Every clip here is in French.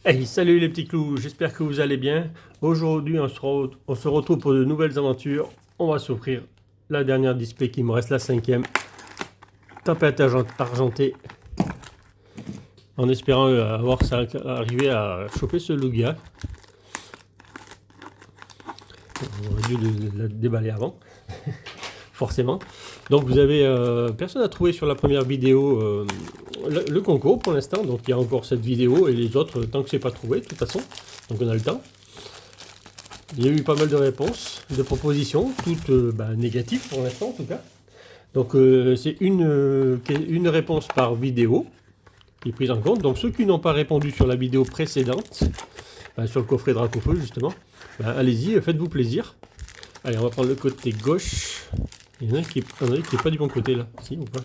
Hey, salut les petits clous, j'espère que vous allez bien. Aujourd'hui, on se retrouve pour de nouvelles aventures. On va s'offrir la dernière display qui me reste, la cinquième. Tempête argentée. En espérant avoir ça arriver à choper ce Lugia. On aurait dû le déballer avant, forcément. Donc vous avez personne à trouver sur la première vidéo le concours pour l'instant. Donc il y a encore cette vidéo et les autres tant que c'est pas trouvé de toute façon. Donc on a le temps. Il y a eu pas mal de réponses, de propositions, toutes négatives pour l'instant en tout cas. Donc c'est une réponse par vidéo qui est prise en compte. Donc ceux qui n'ont pas répondu sur la vidéo précédente, sur le coffret Dracofeu justement, allez-y, faites-vous plaisir. Allez, on va prendre le côté gauche. Il y en a qui est pas du bon côté là, si ou pas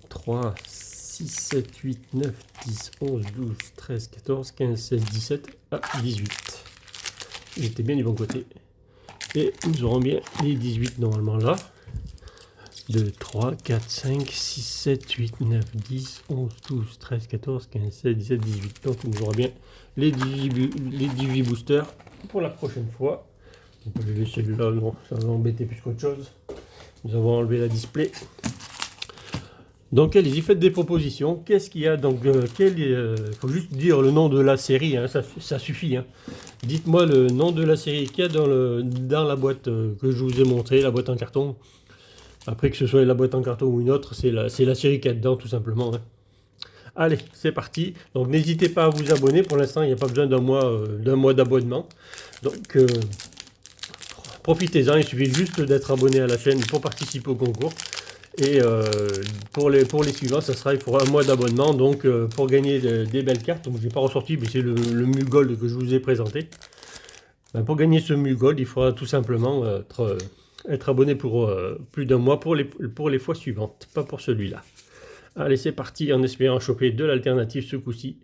3, 6, 7, 8, 9, 10, 11, 12, 13, 14, 15, 16, 17, 18. Il était bien du bon côté. Et nous aurons bien les 18 normalement là. 2, 3, 4, 5, 6, 7, 8, 9, 10, 11, 12, 13, 14, 15, 16, 17, 18. Donc nous aurons bien les 18 boosters pour la prochaine fois. On peut les laisser là, non, ça va embêter plus qu'autre chose. Nous avons enlevé la display. Donc allez-y, faites des propositions. Qu'est-ce qu'il y a? Donc faut juste dire le nom de la série, hein, ça suffit. Hein. Dites-moi le nom de la série qu'il y a dans la boîte que je vous ai montré, la boîte en carton. Après que ce soit la boîte en carton ou une autre, c'est la série qu'il y a dedans tout simplement. Hein. Allez, c'est parti. Donc n'hésitez pas à vous abonner. Pour l'instant, il n'y a pas besoin d'un mois d'abonnement. Donc profitez-en. Il suffit juste d'être abonné à la chaîne pour participer au concours. Et pour les suivants, ça sera pour un mois d'abonnement. Donc pour gagner des belles cartes, donc je n'ai pas ressorti, mais c'est le Mu-Gold que je vous ai présenté. Pour gagner ce Mu-Gold, il faudra tout simplement être abonné pour plus d'un mois pour les fois suivantes, pas pour celui-là. Allez, c'est parti, en espérant choper de l'alternative ce coup-ci,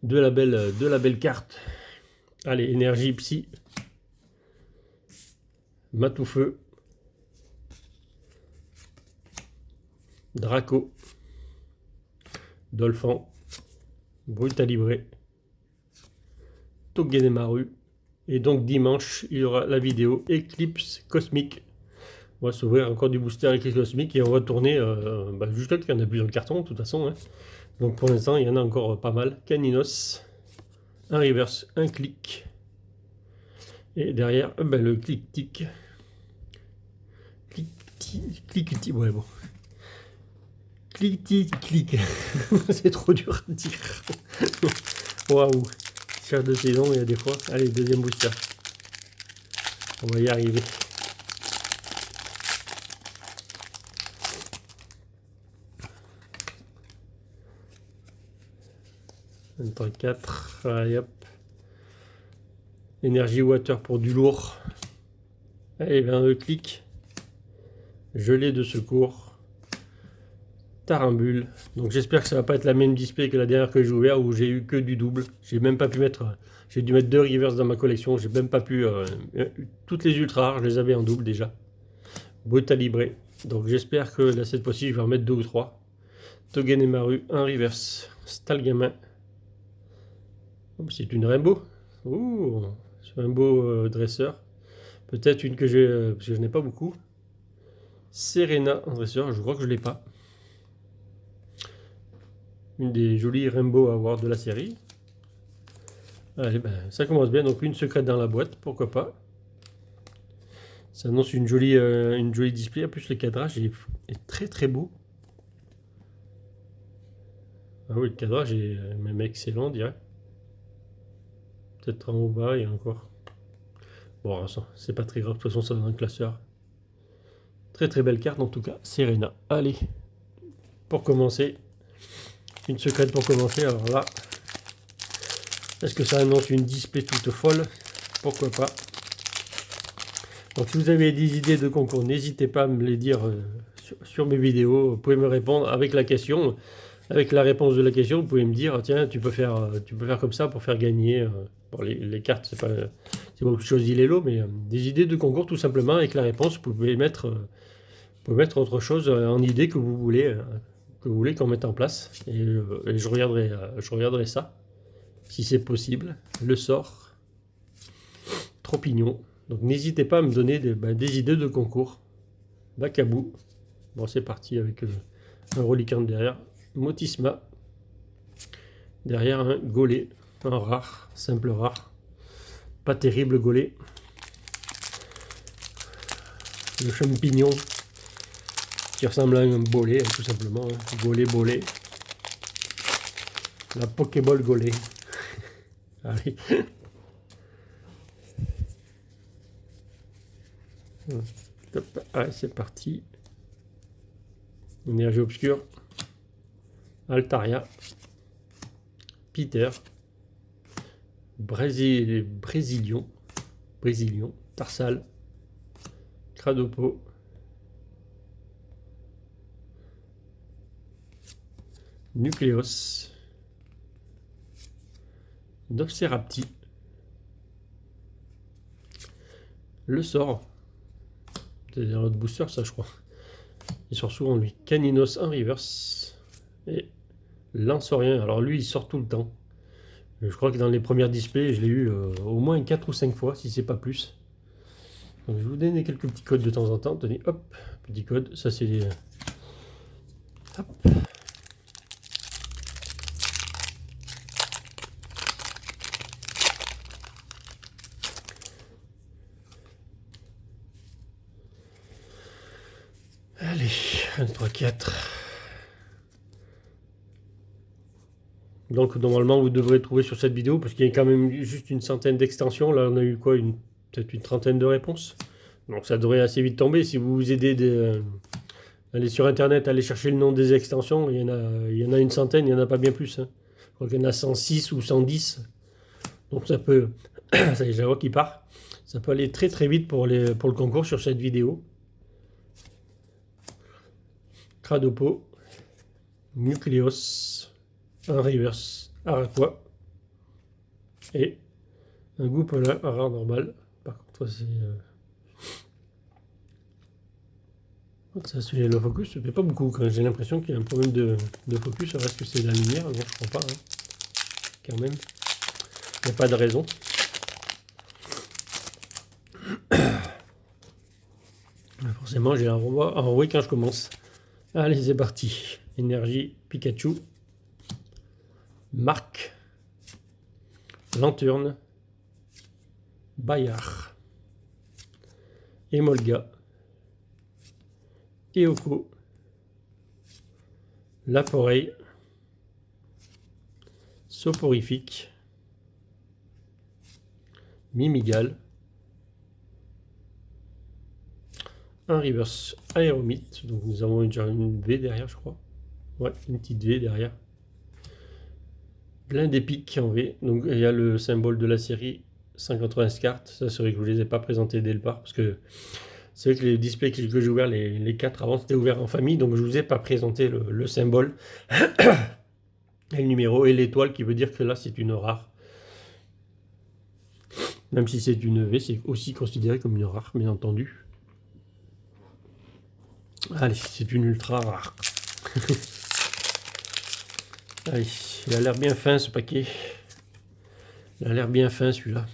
de la belle carte. Allez, énergie psy, Matoufeu, Draco, Dolphin, Brutalibré, Togedemaru. Et donc dimanche, il y aura la vidéo Eclipse Cosmique. On va s'ouvrir encore du booster Eclipse Cosmique et on va tourner juste là qu'il y en a plusieurs de cartons de toute façon. Hein. Donc pour l'instant, il y en a encore pas mal. Caninos, un reverse, un clic. Et derrière, le clic-tic. Clic-tic, ouais bon. Clic-tic-clic. C'est trop dur à dire. Waouh. Cherche de saison, il y a des fois. Allez, deuxième booster. On va y arriver. Un 4. Allez hop. Énergie water pour du lourd. Allez, le clic. Gelée de secours. Tarambule. Donc j'espère que ça va pas être la même display que la dernière que j'ai ouvert où j'ai eu que du double. J'ai même pas pu mettre. J'ai dû mettre 2 reverse dans ma collection. J'ai même pas pu. Toutes les ultra rares, je les avais en double déjà. Brutalibré. Donc j'espère que là cette fois-ci je vais en mettre 2 ou 3. Togedemaru, un reverse. Stalgamin. Oh, c'est une Rainbow. Ouh, Rainbow dresseur. Peut-être une que j'ai. Parce que je n'ai pas beaucoup. Serena en dresseur, je crois que je l'ai pas. Une des jolies Rainbow à avoir de la série. Allez, ça commence bien, donc une secrète dans la boîte, pourquoi pas. Ça annonce une jolie display, en plus le cadrage est très très beau. Ah oui, le cadrage est même excellent, je dirais. Peut-être en haut bas, il y a encore. Bon, c'est pas très grave, de toute façon ça dans un classeur. Très très belle carte en tout cas, Serena. Allez, pour commencer, une secrète pour commencer, alors là, est-ce que ça annonce une display toute folle? Pourquoi pas. Donc si vous avez des idées de concours, n'hésitez pas à me les dire sur mes vidéos. Vous pouvez me répondre avec la question, avec la réponse de la question. Vous pouvez me dire tiens, tu peux faire comme ça pour faire gagner. Bon, les cartes, c'est pas beaucoup de choses d'Ilélo, mais des idées de concours tout simplement avec la réponse. Vous pouvez mettre autre chose en idée que vous voulez qu'on mette en place et je regarderai ça. si c'est possible, le sort Tropignon. Donc n'hésitez pas à me donner des idées de concours. Bacabou. Bon, c'est parti avec un reliquant derrière. Motisma. Derrière un Golé. Un rare, simple rare. Pas terrible Golé. Le champignon qui ressemble à un bolé, tout simplement. Golé, bolé. La Pokéball Golé. Allez. Allez, c'est parti. Énergie obscure. Altaria. Peter. Brésilion. Tarsal. Cradopo. Nucléos. Dopserapti. Le sort. C'est un autre booster, ça, je crois. Il sort souvent, lui. Caninos en reverse. Et Lansorien. Alors, lui, il sort tout le temps. Je crois que dans les premières displays, je l'ai eu au moins 4 ou 5 fois, si c'est pas plus. Donc, je vais vous donner quelques petits codes de temps en temps. Tenez, hop, petit code. Ça, c'est les... Hop. Allez, 1, 3, 4. Donc normalement vous devrez trouver sur cette vidéo, parce qu'il y a quand même juste une centaine d'extensions. Là on a eu quoi, peut-être une trentaine de réponses. Donc ça devrait assez vite tomber. Si vous vous aidez allez sur internet, allez chercher le nom des extensions. Il y en a une centaine, il n'y en a pas bien plus. Hein. Je crois qu'il y en a 106 ou 110. Donc ça peut... ça y est, j'avoue qu'il part. Ça peut aller très très vite pour le concours sur cette vidéo. Cradopo, Nucléos, un reverse Araqua et un Goupola, un rare normal. Par contre, c'est. Ça se fait le focus, ça fait pas beaucoup. Quand j'ai l'impression qu'il y a un problème de focus, est-ce que c'est la lumière? Non, je crois pas. Hein. Quand même, il n'y a pas de raison. Forcément, j'ai un envoyé quand je commence. Allez, c'est parti. Énergie, Pikachu. Marc. Lanturne. Bayard. Emolga. Eoko. Laporeille. Soporifique. Mimigal. Un reverse aéromite, donc nous avons déjà une V derrière, je crois. Ouais, une petite V derrière. Plein d'épiques en V. Donc il y a le symbole de la série 180 cartes. Ça, c'est vrai que je ne vous les ai pas présentés dès le départ, parce que c'est vrai que les displays que j'ai ouverts, les 4 avant, c'était ouvert en famille, donc je ne vous ai pas présenté le symbole, et le numéro, et l'étoile, qui veut dire que là, c'est une rare. Même si c'est une V, c'est aussi considéré comme une rare, bien entendu. Allez, c'est une ultra rare. Allez, il a l'air bien fin ce paquet. Il a l'air bien fin celui-là.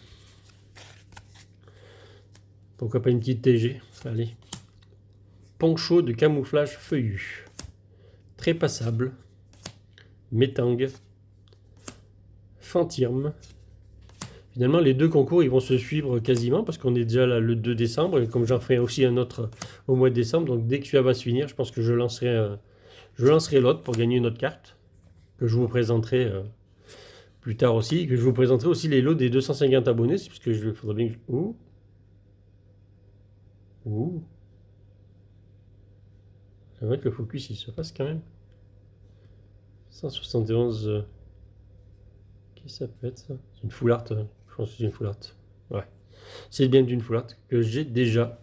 Pourquoi pas une petite TG? Allez. Poncho de camouflage feuillu. Très passable. Métang. Fantirme. Finalement, les deux concours, ils vont se suivre quasiment, parce qu'on est déjà là le 2 décembre, et comme j'en ferai aussi un autre au mois de décembre, donc dès que celui-là va se finir, je pense que je lancerai l'autre pour gagner une autre carte, que je vous présenterai plus tard aussi, que je vous présenterai aussi les lots des 250 abonnés, parce que je faudrait bien que... Ouh. J'aimerais que le focus il se fasse quand même. 171... Qu'est-ce que ça peut être ça? C'est une full art, je pense que c'est une full art. Ouais. C'est bien d'une full art que j'ai déjà.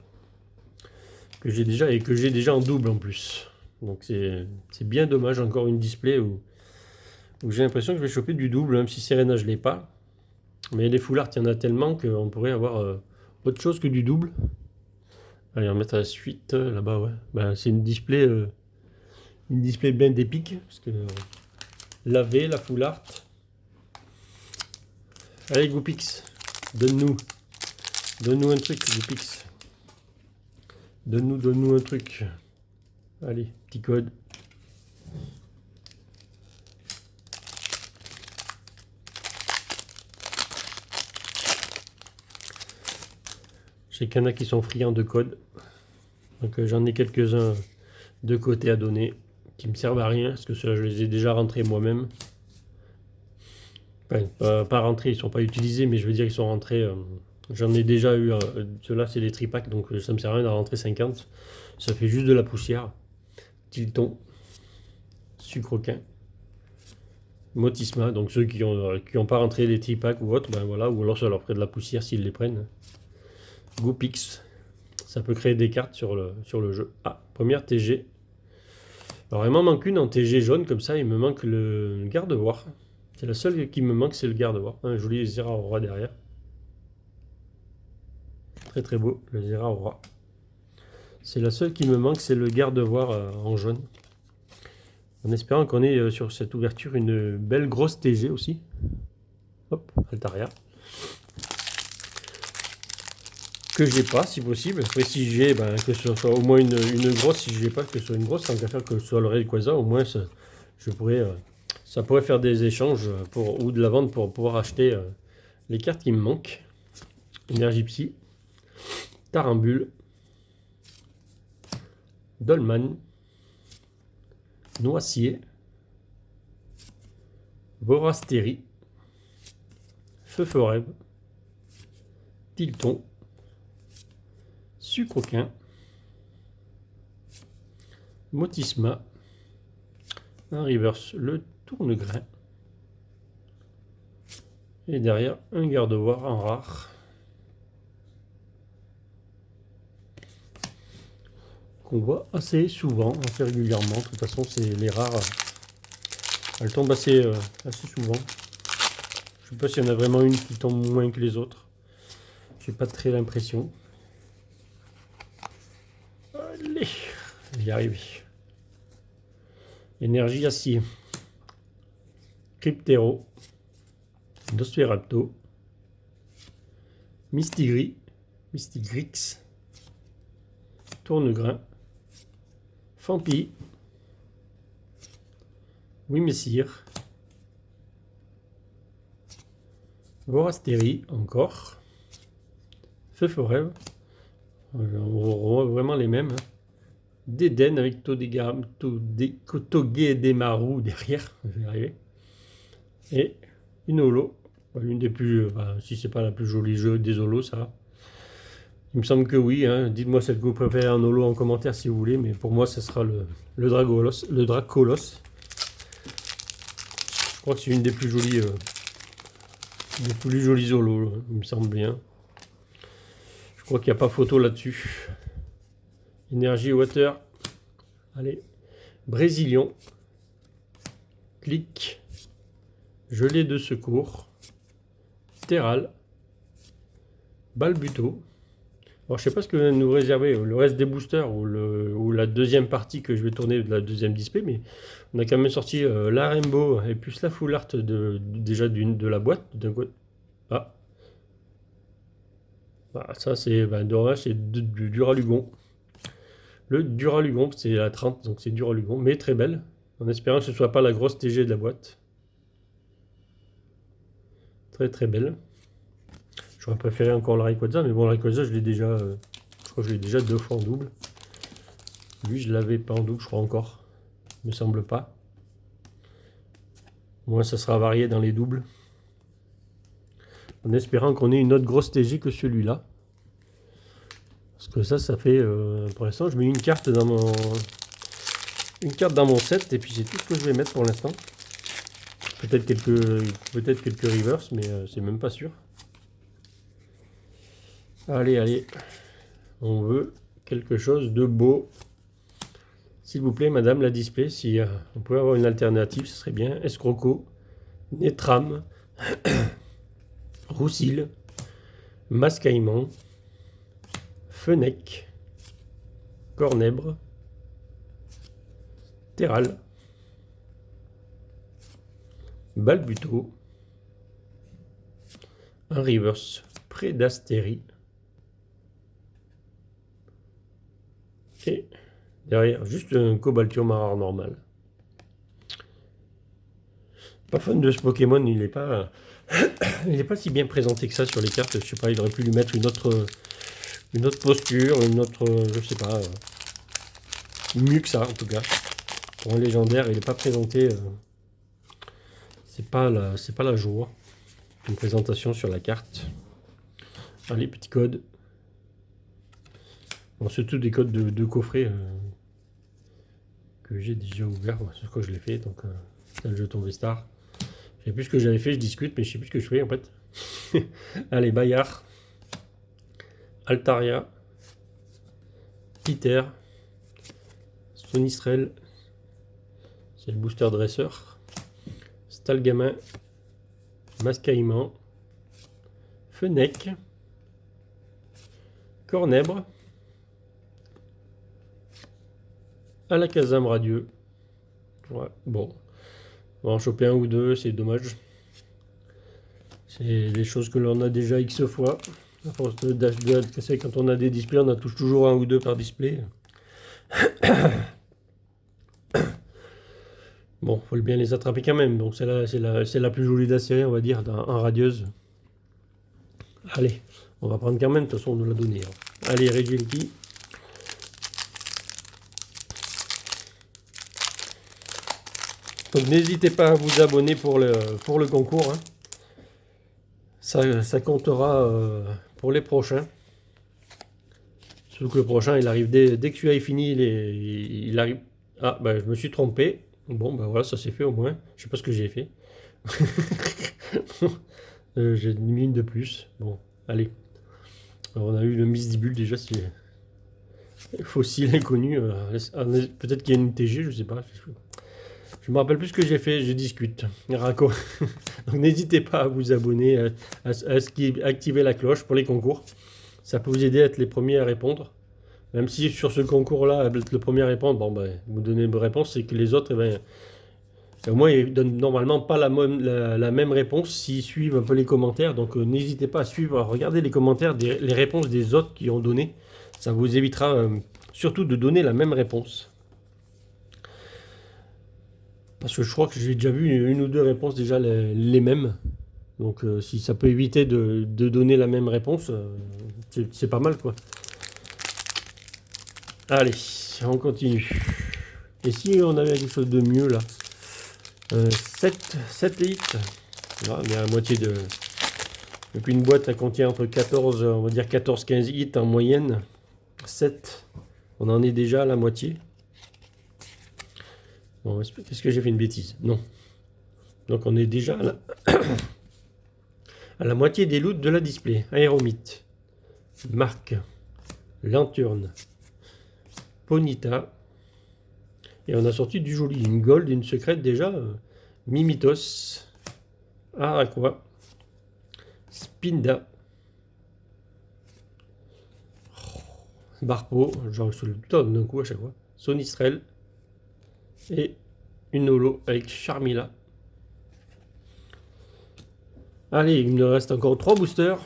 Et que j'ai déjà en double en plus. Donc c'est bien dommage, encore une display où j'ai l'impression que je vais choper du double, même si Serena je l'ai pas. Mais les full art, il y en a tellement qu'on pourrait avoir autre chose que du double. Allez, on va mettre à la suite là-bas, ouais. Ben, c'est une display bien d'épique, parce que la V, la full art. Allez, Goupix, donne-nous un truc, Goupix. Donne-nous un truc. Allez, petit code. Je sais qu'il y en a qui sont friands de code. Donc j'en ai quelques-uns de côté à donner qui me servent à rien parce que ceux-là je les ai déjà rentrés moi-même. Enfin, pas rentrés, ils sont pas utilisés, mais je veux dire ils sont rentrés. J'en ai déjà eu. Ceux-là c'est des tripacks, donc ça me sert à rien d'en rentrer 50. Ça fait juste de la poussière. Tilton, Sucroquin, Motisma, donc ceux qui ont pas rentré les tripacks ou autre, ben voilà, ou alors ça leur ferait de la poussière s'ils les prennent. Goupix, ça peut créer des cartes sur le jeu. Ah, première TG. Alors il m'en manque une en TG jaune comme ça, il me manque le Gardevoir. C'est la seule qui me manque, c'est le Gardevoir. Un joli Zera Aura derrière. Très très beau, le Zera Aura. C'est la seule qui me manque, c'est le Gardevoir en jaune. En espérant qu'on ait sur cette ouverture une belle grosse TG aussi. Hop, Altaria. Que j'ai pas si possible. Après si j'ai, ben, que ce soit au moins une grosse, si je n'ai pas, que ce soit une grosse, tant qu'à faire que ce soit le Rayquaza, au moins ça, ça pourrait faire des échanges ou de la vente pour pouvoir acheter les cartes qui me manquent. Énergie Psy, Tarambule, Dolman, Noisier, Vorastéry, Feu Forêt, Tilton, Sucroquin, Motisma, un reverse, le Tournegrain, et derrière un Gardevoir en rare. Qu'on voit assez souvent, assez régulièrement. De toute façon, c'est les rares. Elles tombent assez souvent. Je sais pas s'il y en a vraiment une qui tombe moins que les autres. J'ai pas très l'impression. Allez, je vais y arriver. Énergie acier. Cryptero. Nosferatu. Mistigris. Mystigrix. Tournegrain. Fampi. Wimessir. Vorastéry encore. Feu Forêt. On voit vraiment les mêmes. Déden avec Togedemaru derrière. Je vais y arriver. Et une holo. L'une des plus. Si c'est pas la plus jolie jeu des holos, ça va. Il me semble que oui. Hein. Dites-moi celle que vous préférez en holo en commentaire si vous voulez. Mais pour moi, ce sera le Dracolos. Le Dracolos. Je crois que c'est une des plus jolies. Des plus jolis holos, il me semble bien. Je crois qu'il n'y a pas photo là-dessus. Énergie Water. Allez. Brésilion. Clic. Gelée de secours. Terral. Balbuto. Alors je sais pas ce que va nous réserver le reste des boosters ou la deuxième partie que je vais tourner de la deuxième display, mais on a quand même sorti la Rainbow et plus la Full Art déjà de la boîte. Ah. Ça c'est dommage, c'est du Duralugon. Le Duralugon, c'est la 30, donc c'est Duralugon, mais très belle. En espérant que ce soit pas la grosse TG de la boîte. Très très belle. J'aurais préféré encore le Rayquaza, mais bon, le Rayquaza, je l'ai déjà, je crois que je l'ai déjà 2 fois en double. Lui, je l'avais pas en double, je crois encore. Il me semble pas. Au moins, ça sera varié dans les doubles. En espérant qu'on ait une autre grosse TG que celui-là. Parce que ça fait... pour l'instant, je mets une carte dans mon set, et puis c'est tout ce que je vais mettre pour l'instant. Peut-être quelques reverse, mais c'est même pas sûr. Allez, allez. On veut quelque chose de beau. S'il vous plaît, madame la display, si on pouvait avoir une alternative, ce serait bien. Escroco, Netram, Roussil, Mascaïman, Fenech, Cornèbre, Terral, Balbuto, un reverse Predastérie. Et derrière, juste un Cobaltium rare normal. Pas fan de ce Pokémon, il n'est pas, il est pas si bien présenté que ça sur les cartes. Je sais pas, il aurait pu lui mettre une autre posture, une autre, je sais pas, mieux que ça en tout cas. Pour un légendaire, il n'est pas présenté, c'est pas la joie. Une présentation sur la carte. Allez, petit code. Bon, c'est tous des codes de coffret que j'ai déjà ouvert. C'est quoi je l'ai fait, donc c'est le jeton Vestar. Je sais plus ce que j'avais fait, je discute, mais je sais plus ce que je fais en fait. Allez, Bayard, Altaria, Peter, Sonistrel, c'est le booster dresseur, Stalgamin, Mascaïman, Fennec, Cornèbre, Alakazam radieux. Ouais, bon. On va en choper un ou deux, c'est dommage. C'est des choses que l'on a déjà X fois. À force de casser, quand on a des displays, on en touche toujours un ou deux par display. Bon, faut bien les attraper quand même. Donc c'est la plus jolie de la série, on va dire, en radieuse. Allez, on va prendre quand même, de toute façon on nous l'a donné. Hein. Allez, Regieleki. Donc n'hésitez pas à vous abonner pour le concours. Hein. Ça comptera pour les prochains. Surtout que le prochain, il arrive dès que celui-là est fini, il arrive. Ah, bah je me suis trompé. Bon, bah voilà, ça s'est fait au moins. Je sais pas ce que j'ai fait. J'ai mis une de plus. Bon, allez. Alors, on a eu le Misdibule déjà, c'est fossile inconnu. Peut-être qu'il y a une TG, je sais pas. Je me rappelle plus ce que j'ai fait, je discute. Raco. Donc n'hésitez pas à vous abonner, à activer la cloche pour les concours. Ça peut vous aider à être les premiers à répondre. Même si sur ce concours-là, être le premier à répondre, bon ben, vous donnez une réponse, c'est que les autres, eh ben, au moins, ils donnent normalement pas la même réponse s'ils suivent un peu les commentaires. Donc n'hésitez pas à suivre, à regarder les commentaires, les réponses des autres qui ont donné. Ça vous évitera surtout de donner la même réponse. Parce que je crois que j'ai déjà vu une ou deux réponses déjà les mêmes. Donc si ça peut éviter de donner la même réponse, c'est pas mal quoi. Allez, on continue. Et si on avait quelque chose de mieux là 7 hits. Là, on est à la moitié de... Et puis une boîte, elle contient entre 14, on va dire 14-15 hits en moyenne. 7, on en est déjà à la moitié. Bon, est-ce que j'ai fait une bêtise? Non. Donc on est déjà à la moitié des loots de la display. Aéromite, Marque, Lanturne, Ponyta. Et on a sorti du joli. Une gold, une secrète déjà. Mimitos, Araqua, Spinda, Barpo, genre je le donne d'un coup à chaque fois. Sonistrel. Et une holo avec Charmila. Allez, il me reste encore 3 boosters.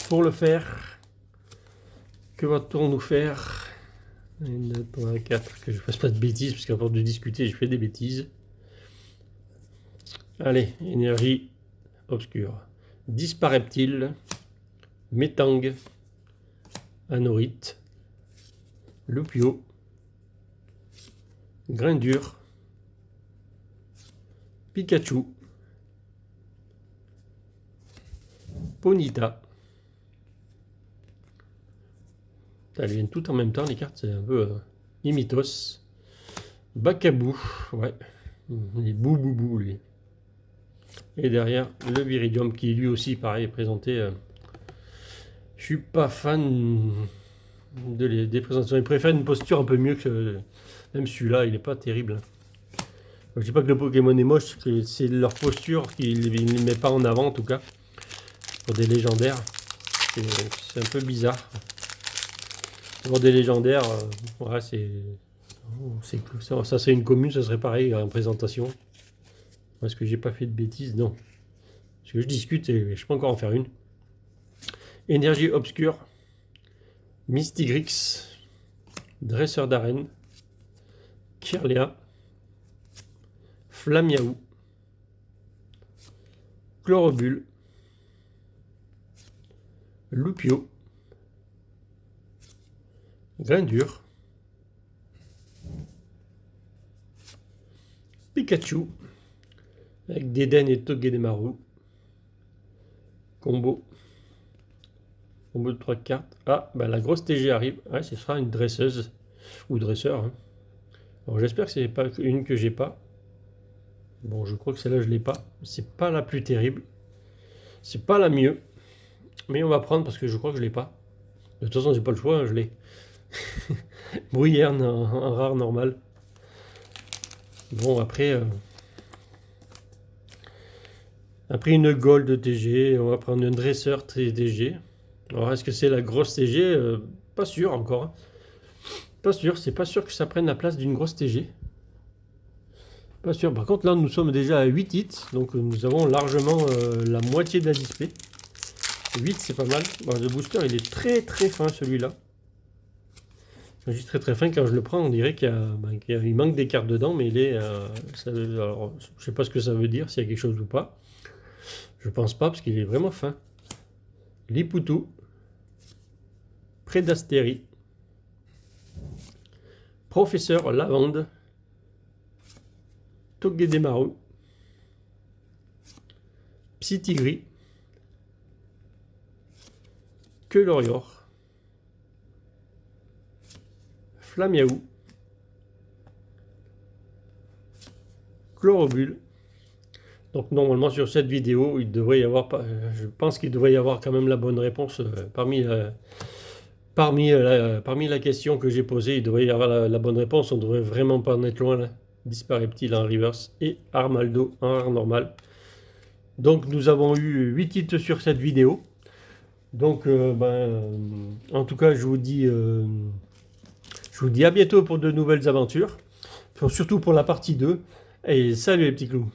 Pour le faire. Que va-t-on nous faire? 1, 2, 3, 4. Que je fasse pas de bêtises, parce qu'à force de discuter, je fais des bêtises. Allez, énergie obscure. Dispareptile, Métang, Anorite, Lupio, Grindure, Pikachu, Ponyta. Elles viennent toutes en même temps, les cartes, c'est un peu Imitos, Bakabou, ouais, les boubou lui. Et derrière, le Viridium qui lui aussi, pareil, est présenté. Je suis pas fan des présentations. Il préfère une posture un peu mieux que... Même celui-là, il est pas terrible. Je dis pas que le Pokémon est moche, c'est leur posture qui ne les met pas en avant en tout cas. Pour des légendaires. C'est un peu bizarre. Avoir des légendaires, ouais, ça serait une commune, ça serait pareil en présentation. Est-ce que j'ai pas fait de bêtises? Non. Parce que je discute et je peux encore en faire une. Énergie obscure, Mystigrix, Dresseur d'arène, Kirlia, Flamiaou, Chlorobule, Loupio, Grindure, Pikachu, avec Dédenne et Togedemaru, combo de 3 cartes. Ah, bah la grosse TG arrive. Ouais, ce sera une dresseuse ou dresseur. Hein. Alors j'espère que c'est pas une que j'ai pas. Bon, je crois que celle-là je l'ai pas. C'est pas la plus terrible. C'est pas la mieux. Mais on va prendre parce que je crois que je l'ai pas. De toute façon, j'ai pas le choix, hein, je l'ai. Bruyère en rare normal. Bon, après une Gold TG, on va prendre un dresseur TG. Alors, est-ce que c'est la grosse TG? Pas sûr encore. Hein. Pas sûr, c'est pas sûr que ça prenne la place d'une grosse TG. Pas sûr. Par contre, là, nous sommes déjà à 8 hits, donc nous avons largement la moitié de la display. 8, c'est pas mal. Bon, le booster, il est très très fin celui-là. Juste très très fin, quand je le prends, on dirait qu'il manque des cartes dedans, mais il est. Alors, je sais pas ce que ça veut dire, s'il y a quelque chose ou pas. Je pense pas, parce qu'il est vraiment fin. Lipoutou, Prédastérie, Professeur Lavande, Togedemaru, Psytigri, Queulorior, Flamiaou, Chlorobule. Donc normalement sur cette vidéo, il devrait y avoir, je pense qu'il devrait y avoir quand même la bonne réponse parmi la question que j'ai posée. Il devrait y avoir la bonne réponse. On devrait vraiment pas en être loin là. Dispareptile en reverse et Armaldo en rare normal. Donc nous avons eu 8 titres sur cette vidéo. Donc en tout cas je vous dis à bientôt pour de nouvelles aventures. Surtout pour la partie 2. Et salut les petits clous.